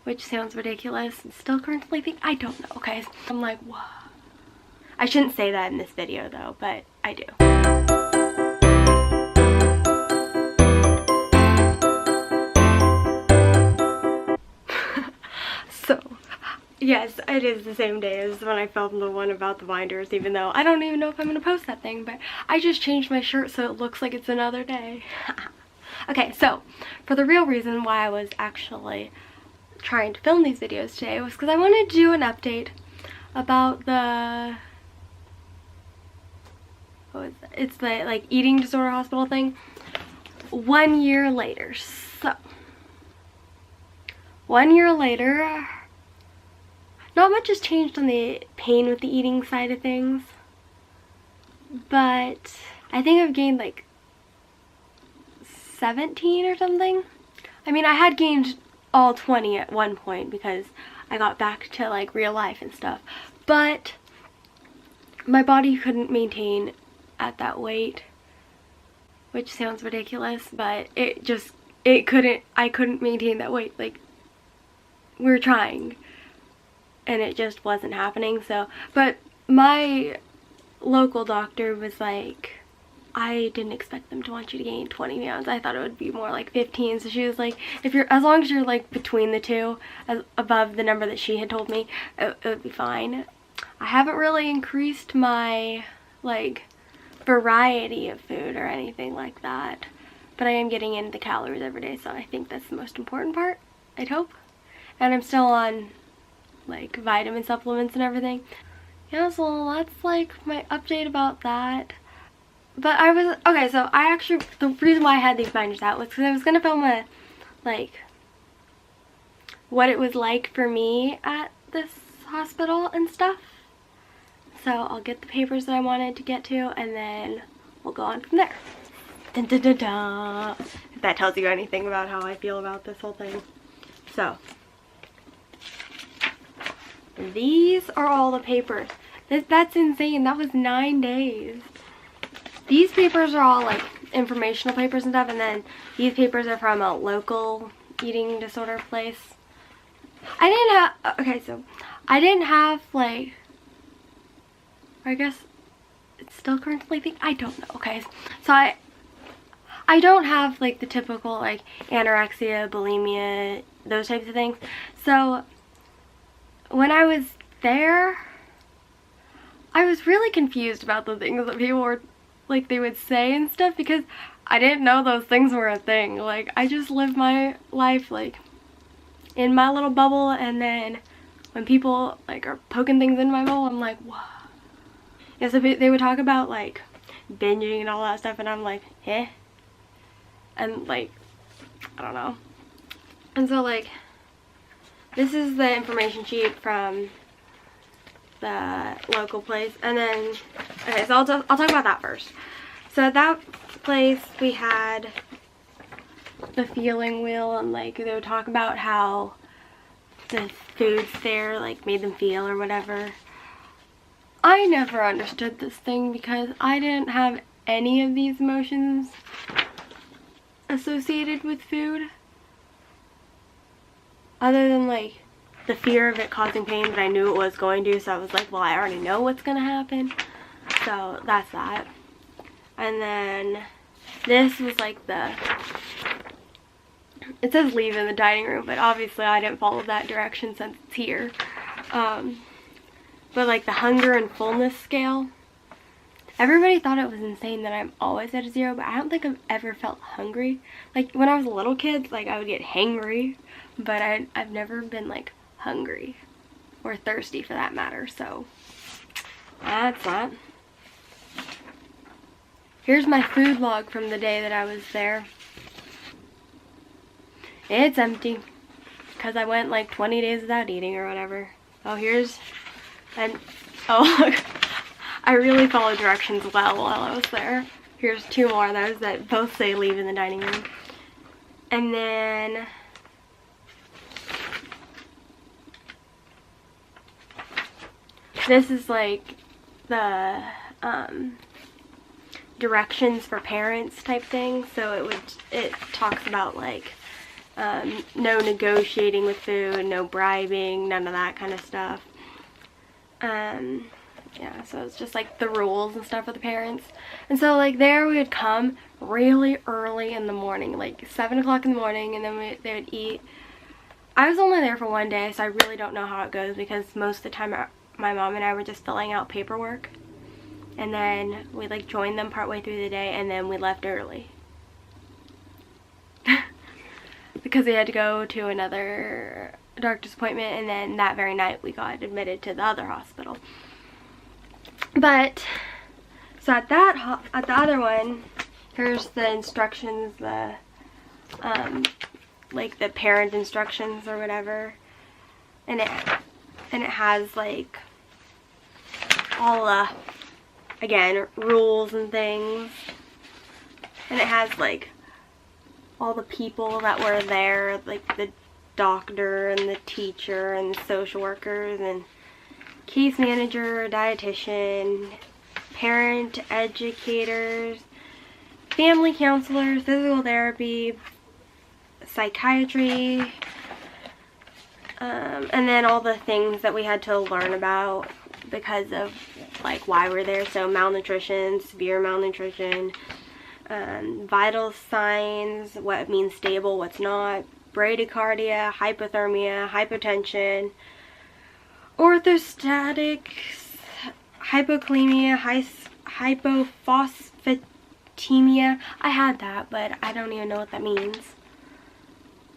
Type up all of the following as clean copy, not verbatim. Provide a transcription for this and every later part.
which sounds ridiculous. Still currently think, I don't know, okay? I'm like, whoa. I shouldn't say that in this video though, but I do. So, yes, it is the same day as when I filmed the one about the binders, even though I don't even know if I'm going to post that thing, but I just changed my shirt so it looks like it's another day. Okay, so, for the real reason why I was actually trying to film these videos today was because I wanted to do an update about the, what was it? It's the, like, eating disorder hospital thing 1 year later. So, 1 year later, not much has changed on the pain with the eating side of things, but I think I've gained like 17 or something. I mean, I had gained all 20 at one point because I got back to like real life and stuff, but my body couldn't maintain at that weight, which sounds ridiculous, but I couldn't maintain that weight. Like, we were trying and it just wasn't happening. So, but my local doctor was like, I didn't expect them to want you to gain 20 pounds. I thought it would be more like 15. So she was like, as long as you're like between the two, above the number that she had told me, it would be fine. I haven't really increased my like variety of food or anything like that, but I am getting into the calories every day, so I think that's the most important part, I'd hope. And I'm still on like vitamin supplements and everything. Yeah, so that's like my update about that. But okay, so the reason why I had these binders out was because I was gonna film a, like, what it was like for me at this hospital and stuff. So I'll get the papers that I wanted to get to, and then we'll go on from there. Dun, dun, dun, dun. If that tells you anything about how I feel about this whole thing. So, these are all the papers. That's insane. That was 9 days. These papers are all like informational papers and stuff, and then these papers are from a local eating disorder place. I didn't have like, I guess it's still currently I don't know, okay? So I don't have like the typical like anorexia, bulimia, those types of things. So when I was there, I was really confused about the things that people were like they would say and stuff, because I didn't know those things were a thing. Like, I just lived my life like in my little bubble, and then when people like are poking things in my bowl, I'm like, whoa. Yeah, so they would talk about like binging and all that stuff, and I'm like, eh? And like, I don't know. And so like, this is the information sheet from the local place, and then, okay, so I'll talk about that first. So at that place we had the feeling wheel, and like they would talk about how the foods there like made them feel or whatever. I never understood this thing because I didn't have any of these emotions associated with food, other than like the fear of it causing pain, but I knew it was going to, so I was like, well, I already know what's gonna happen. So that's that. And then this was like it says leave in the dining room, but obviously I didn't follow that direction since it's here. But like the hunger and fullness scale, everybody thought it was insane that I'm always at a 0, but I don't think I've ever felt hungry. Like when I was a little kid, like I would get hangry, but I've never been like hungry or thirsty for that matter. So that's that. Here's my food log from the day that I was there. It's empty because I went like 20 days without eating or whatever. Oh, oh look, I really followed directions well while I was there. Here's 2 more of those that both say leave in the dining room. And then this is like the directions for parents type thing. So it talks about like No negotiating with food, no bribing, none of that kind of stuff. Yeah, so it's just like the rules and stuff with the parents. And so like there we would come really early in the morning, like 7 o'clock in the morning, and then they would eat. I was only there for one day, so I really don't know how it goes, because most of the time my mom and I were just filling out paperwork, and then we like joined them partway through the day, and then we left early because we had to go to another doctor's appointment, and then that very night we got admitted to the other hospital. But so at the other one, here's the instructions, the like the parent instructions or whatever, and it has like all the, again, rules and things, and it has like all the people that were there, like the doctor and the teacher and the social workers and case manager, dietitian, parent educators, family counselors, physical therapy, psychiatry, and then all the things that we had to learn about because of like why we're there. So malnutrition, severe malnutrition, vital signs, what means stable, what's not, bradycardia, hypothermia, hypotension, orthostatic hypokalemia, hypophosphatemia. I had that, but I don't even know what that means.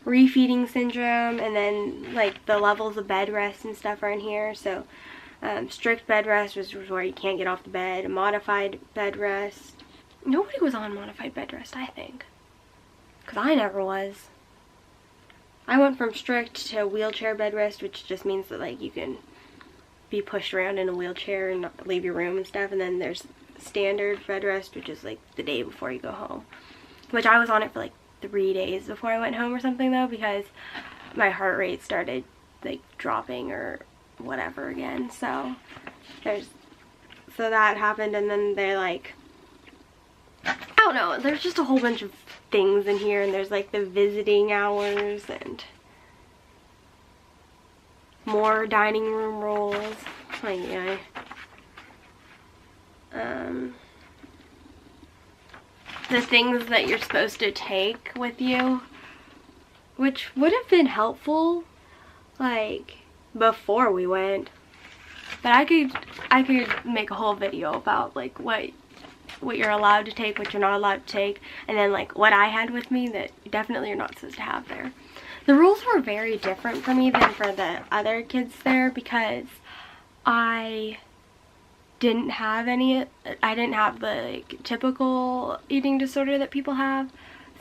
Refeeding syndrome, and then like the levels of bed rest and stuff are in here. So strict bed rest was where you can't get off the bed. Modified bed rest. Nobody was on modified bed rest, I think, because I never was. I went from strict to wheelchair bed rest, which just means that like you can be pushed around in a wheelchair and not leave your room and stuff. And then there's standard bed rest, which is like the day before you go home, which I was on it for like 3 days before I went home or something though, because my heart rate started like dropping or whatever again. So that happened, and then they like, I don't know, there's just a whole bunch of things in here, and there's like the visiting hours and more dining room rules. Like, yeah. The things that you're supposed to take with you, which would have been helpful like before we went, but I could make a whole video about like what you're allowed to take, what you're not allowed to take, and then like what I had with me that definitely you're not supposed to have there. The rules were very different for me than for the other kids there, because I didn't have the like typical eating disorder that people have.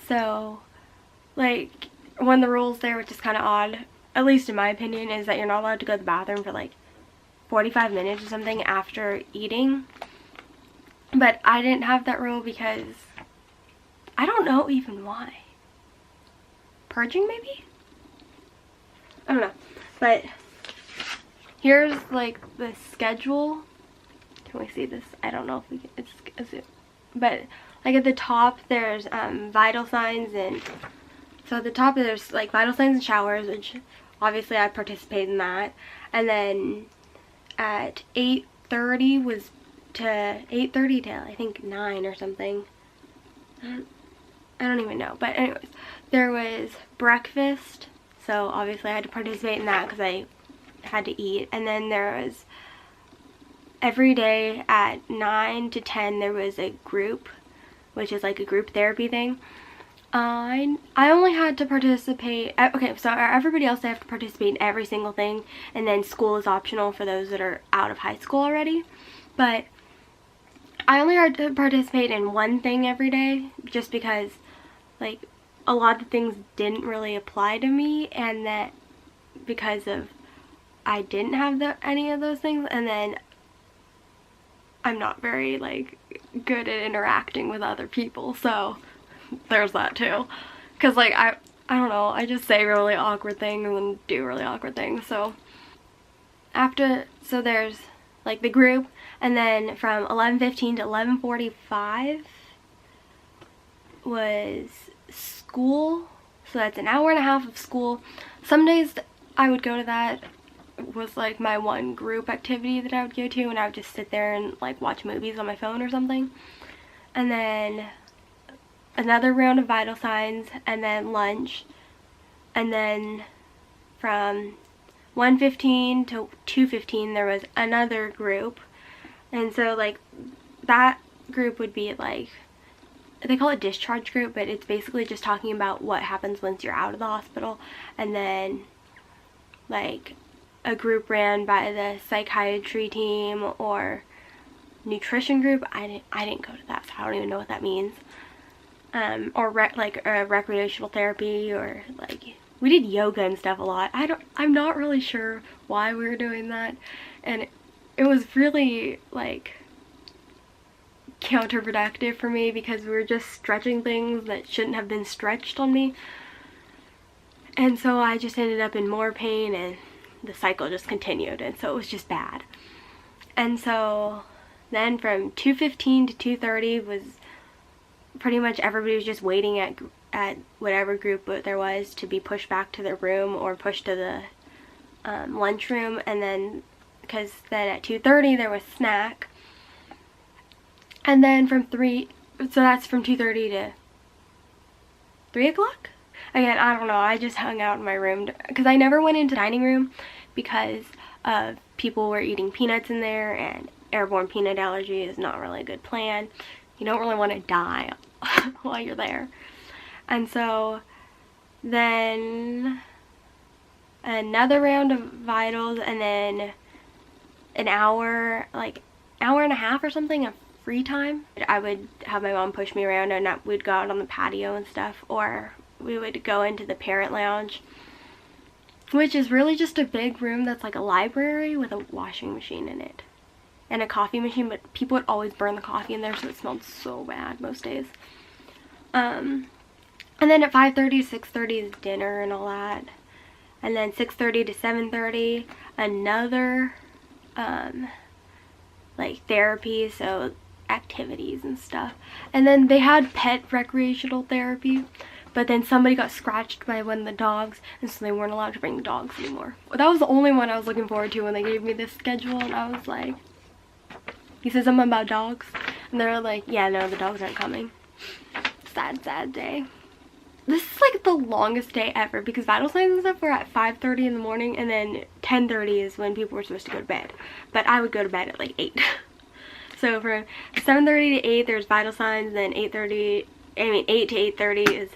So like one of the rules there, which is kind of odd, at least in my opinion, is that you're not allowed to go to the bathroom for like 45 minutes or something after eating. But I didn't have that rule because I don't know even why. Purging maybe? I don't know. But here's like the schedule. Can we see this? I don't know if we can, it's but like at the top there's vital signs, and so at the top there's like vital signs and showers, which obviously I participate in that. And then at 8:30 was to 8:30 to I think 9 or something. I don't even know. But anyways, there was breakfast, so obviously I had to participate in that because I had to eat. And then there was every day at 9 to 10 there was a group, which is like a group therapy thing. I only had to participate, okay, so everybody else, they have to participate in every single thing, and then school is optional for those that are out of high school already. But I only had to participate in one thing every day, just because like a lot of things didn't really apply to me, and that because of I didn't have any of those things, and then I'm not very like good at interacting with other people, so there's that too. Because like I don't know, I just say really awkward things and do really awkward things. So there's like the group, and then from 11:15 to 11:45 was school. So that's an hour and a half of school. Some days I would go to that. It was like my one group activity that I would go to, and I would just sit there and like watch movies on my phone or something. And then another round of vital signs, and then lunch. And then from 1:15 to 2:15 there was another group. And so like that group would be like, they call it discharge group, but it's basically just talking about what happens once you're out of the hospital. And then like a group ran by the psychiatry team or nutrition group. I didn't go to that, so I don't even know what that means. Or recreational therapy, or like we did yoga and stuff a lot. I'm not really sure why we were doing that, and it was really like counterproductive for me because we were just stretching things that shouldn't have been stretched on me. And so I just ended up in more pain, and the cycle just continued, and so it was just bad. And so then from 2:15 to 2:30 was pretty much everybody was just waiting at whatever group there was to be pushed back to their room or pushed to the lunchroom. And then because then at 2:30 there was snack, and then from 3, so that's from 2:30 to 3 o'clock. Again, I don't know, I just hung out in my room because I never went into the dining room because people were eating peanuts in there, and airborne peanut allergy is not really a good plan. You don't really want to die while you're there. And so then another round of vitals, and then an hour, like hour and a half or something of free time. I would have my mom push me around, and we'd go out on the patio and stuff, or we would go into the parent lounge, which is really just a big room that's like a library with a washing machine in it and a coffee machine, but people would always burn the coffee in there, so it smelled so bad most days. And then at 5:30 to 6:30 is dinner and all that, and then 6:30 to 7:30 another like therapy, so activities and stuff. And then they had pet recreational therapy, but then somebody got scratched by one of the dogs, and so they weren't allowed to bring the dogs anymore. That was the only one I was looking forward to when they gave me this schedule, and I was like, he said something about dogs, and they're like, yeah, no, the dogs aren't coming. Sad, sad day. This is like the longest day ever because vital signs and stuff were at 5:30 in the morning, and then 10:30 is when people were supposed to go to bed. But I would go to bed at like 8. So from 7:30 to 8 there's vital signs, then 8 to 8:30 is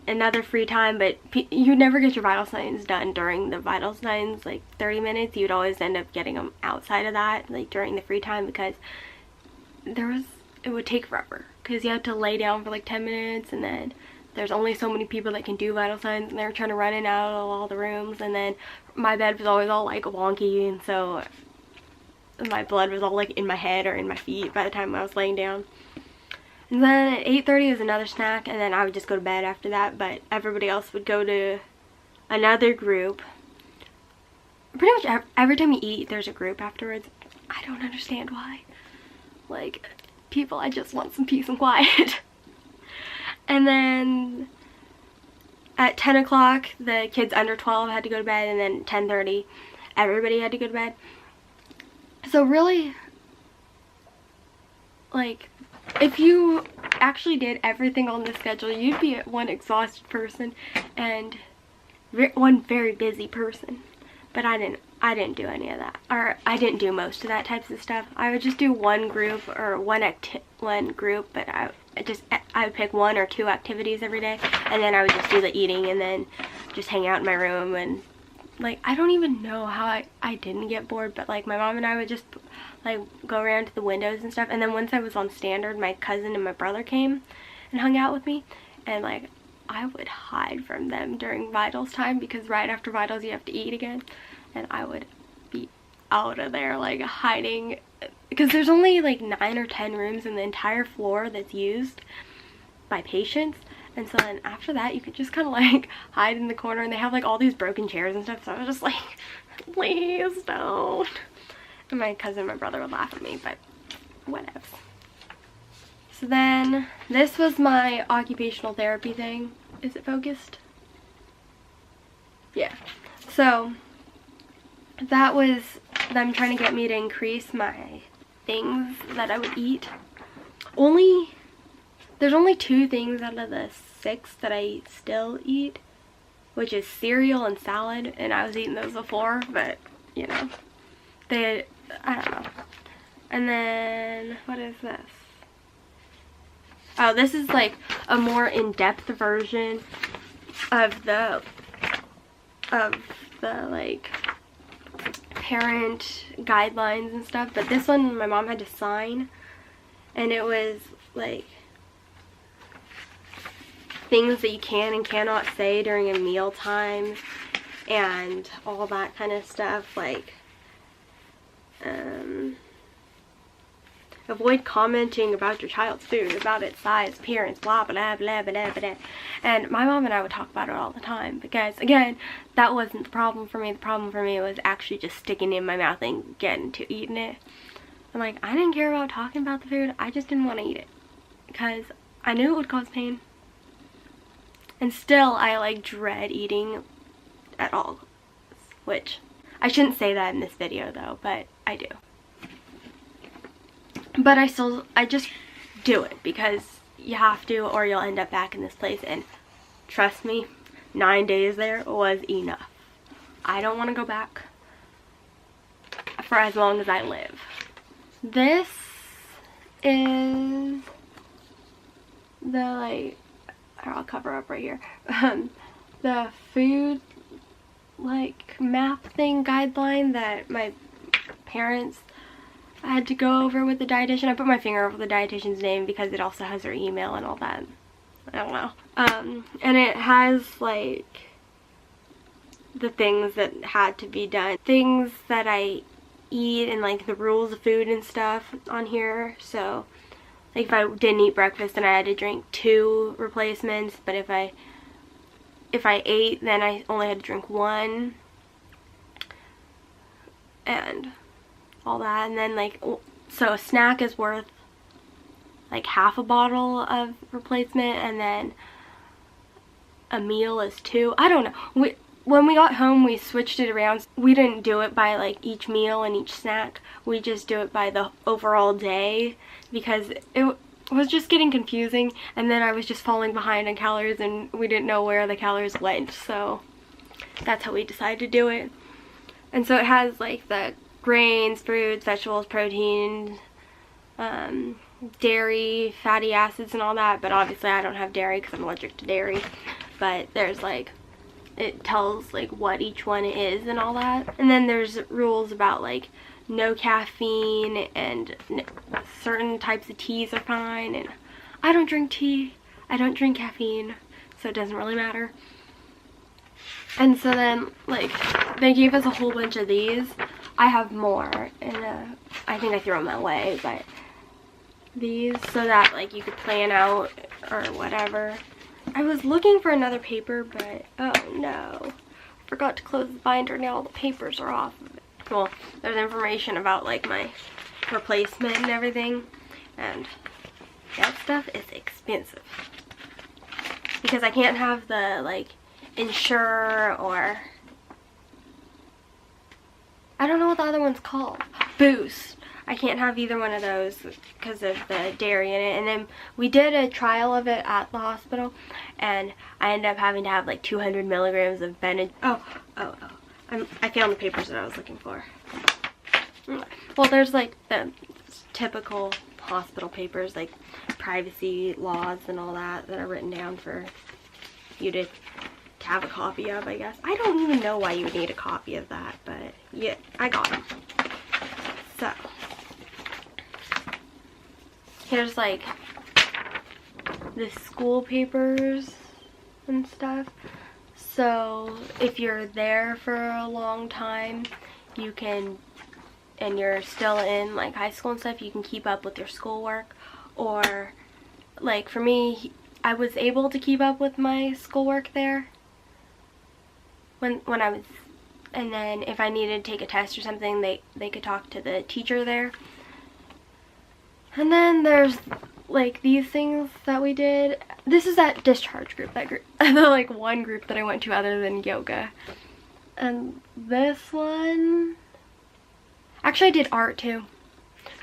another free time, but you never get your vital signs done during the vital signs like 30 minutes. You'd always end up getting them outside of that, like during the free time, because it would take forever because you have to lay down for like 10 minutes, and then there's only so many people that can do vital signs, and they're trying to run in and out of all the rooms. And then my bed was always all like wonky, and so my blood was all like in my head or in my feet by the time I was laying down. And then at 8:30 was another snack, and then I would just go to bed after that, but everybody else would go to another group. Pretty much every time you eat there's a group afterwards. I don't understand why. Like, people, I just want some peace and quiet. And then at 10 o'clock the kids under 12 had to go to bed, and then 10:30 everybody had to go to bed. So really, like, if you actually did everything on the schedule, you'd be one exhausted person and one very busy person. But I didn't do any of that, or I didn't do most of that types of stuff. I would just do one group or one group, but I would pick 1 or 2 activities every day, and then I would just do the eating and then just hang out in my room. And like, I don't even know how I didn't get bored, but like my mom and I would just like go around to the windows and stuff. And then once I was on standard, my cousin and my brother came and hung out with me, and like I would hide from them during vitals time because right after vitals you have to eat again, and I would be out of there like hiding, because there's only like 9 or 10 rooms in the entire floor that's used by patients. And so then after that you could just kind of like hide in the corner, and they have like all these broken chairs and stuff, so I was just like, please don't. And my cousin and my brother would laugh at me, but whatever. So then this was my occupational therapy thing. Is it focused? Yeah. So that was them trying to get me to increase my things that I would eat. There's only 2 things out of the 6 that I still eat, which is cereal and salad, and I was eating those before, but you know, I don't know. And then what is this? Oh, this is like a more in-depth version of the like parent guidelines and stuff, but this one my mom had to sign, and it was like things that you can and cannot say during a meal time and all that kind of stuff, like avoid commenting about your child's food, about its size, appearance, blah blah blah blah blah. And my mom and I would talk about it all the time, because again, that wasn't the problem for me. The problem for me was actually just sticking it in my mouth and getting to eating it. I'm like, I didn't care about talking about the food, I just didn't want to eat it because I knew it would cause pain. And still, I like dread eating at all, which I shouldn't say that in this video though, but I do. But I just do it because you have to, or you'll end up back in this place, and trust me, 9 days there was enough. I don't want to go back for as long as I live. This is the, like, I'll cover up right here, the food, like, map thing guideline that my parents I had to go over with the dietitian. I put my finger over the dietitian's name because it also has her email and all that. I don't know. And it has like the things that had to be done. Things that I eat and like the rules of food and stuff on here. So like if I didn't eat breakfast, then I had to drink 2 replacements. But if I ate, then I only had to drink 1. And all that. And then like, so a snack is worth like half a bottle of replacement, and then a meal is 2. I don't know. When we got home, we switched it around. We didn't do it by like each meal and each snack. We just do it by the overall day, because it was just getting confusing, and then I was just falling behind on calories and we didn't know where the calories went. So that's how we decided to do it. And so it has like the grains, fruits, vegetables, proteins, dairy, fatty acids and all that, but obviously I don't have dairy because I'm allergic to dairy. But there's like, it tells like what each one is and all that. And then there's rules about like no caffeine, and certain types of teas are fine, and I don't drink tea, I don't drink caffeine, so it doesn't really matter. And so then like they gave us a whole bunch of these. I have more, and I think I threw them away, but these, so that like you could plan out or whatever. I was looking for another paper, but oh no, forgot to close the binder. Now all the papers are off of it. Well, there's information about like my replacement and everything, and that stuff is expensive because I can't have the like Ensure, or I don't know what the other one's called, Boost. I can't have either one of those because of the dairy in it. And then we did a trial of it at the hospital, and I ended up having to have like 200 milligrams of Benadryl. I found the papers that I was looking for. Well, there's like the typical hospital papers, like privacy laws and all that, that are written down for you to have a copy of, I guess. I don't even know why you would need a copy of that, but yeah, I got them. So here's like the school papers and stuff. So if you're there for a long time, you can, and you're still in like high school and stuff, you can keep up with your schoolwork. Or like for me, I was able to keep up with my schoolwork there when I was, and then if I needed to take a test or something, they could talk to the teacher there. And then there's like these things that we did. This is that discharge group, that group, the like one group that I went to other than yoga. And this one, actually I did art too.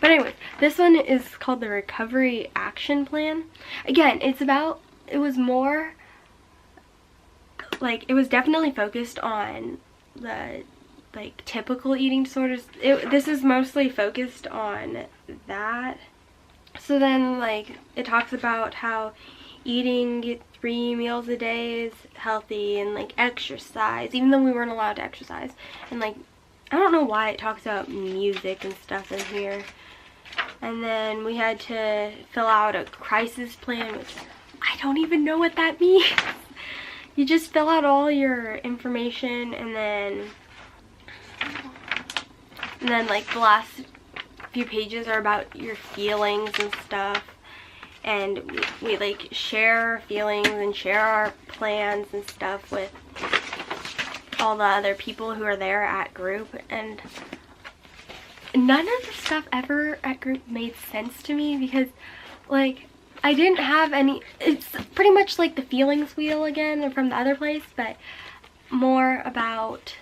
But anyway, this one is called the Recovery Action Plan. Again, it was more like, it was definitely focused on the like typical eating disorders. This is mostly focused on that. So then like it talks about how eating 3 meals a day is healthy, and like exercise, even though we weren't allowed to exercise. And like, I don't know why it talks about music and stuff in here. And then we had to fill out a crisis plan, which I don't even know what that means. You just fill out all your information, and then like the last few pages are about your feelings and stuff. And we like share our feelings and share our plans and stuff with all the other people who are there at group. And none of the stuff ever at group made sense to me, because like I didn't have any. It's pretty much like the feelings wheel again from the other place, but more about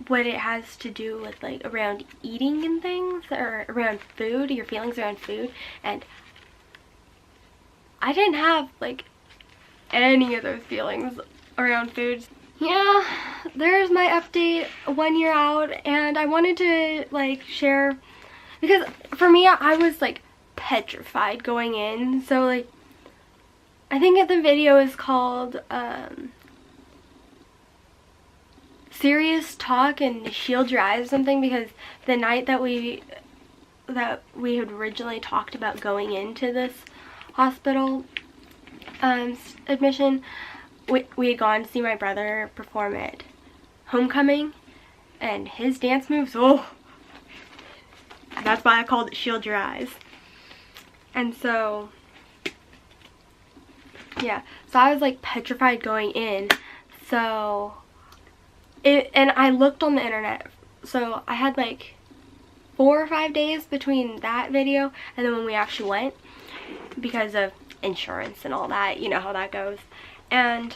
what it has to do with like around eating and things, or around food, your feelings around food. And I didn't have like any of those feelings around food. Yeah, there's my update 1 year out, and I wanted to like share, because for me I was like petrified going in. So like, I think the video is called Serious Talk and Shield Your Eyes or something, because the night that we had originally talked about going into this hospital admission, we had gone to see my brother perform at homecoming, and his dance moves, oh, that's why I called it Shield Your Eyes. And so yeah, so I was like petrified going in. So and I looked on the internet, so I had like 4 or 5 days between that video and then when we actually went, because of insurance and all that, you know how that goes. And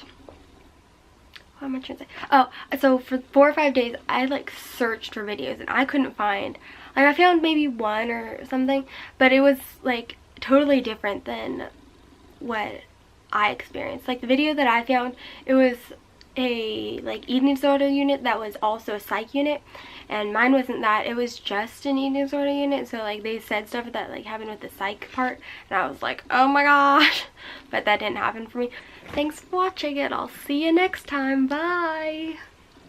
what am I trying to say? Oh, so for 4 or 5 days I like searched for videos and I couldn't find, like I found maybe one or something, but it was like totally different than what I experienced. Like the video that I found, it was a like eating disorder unit that was also a psych unit, and mine wasn't that. It was just an eating disorder unit. So like they said stuff that like happened with the psych part, and I was like, oh my gosh, but that didn't happen for me. Thanks for watching it. I'll see you next time. Bye.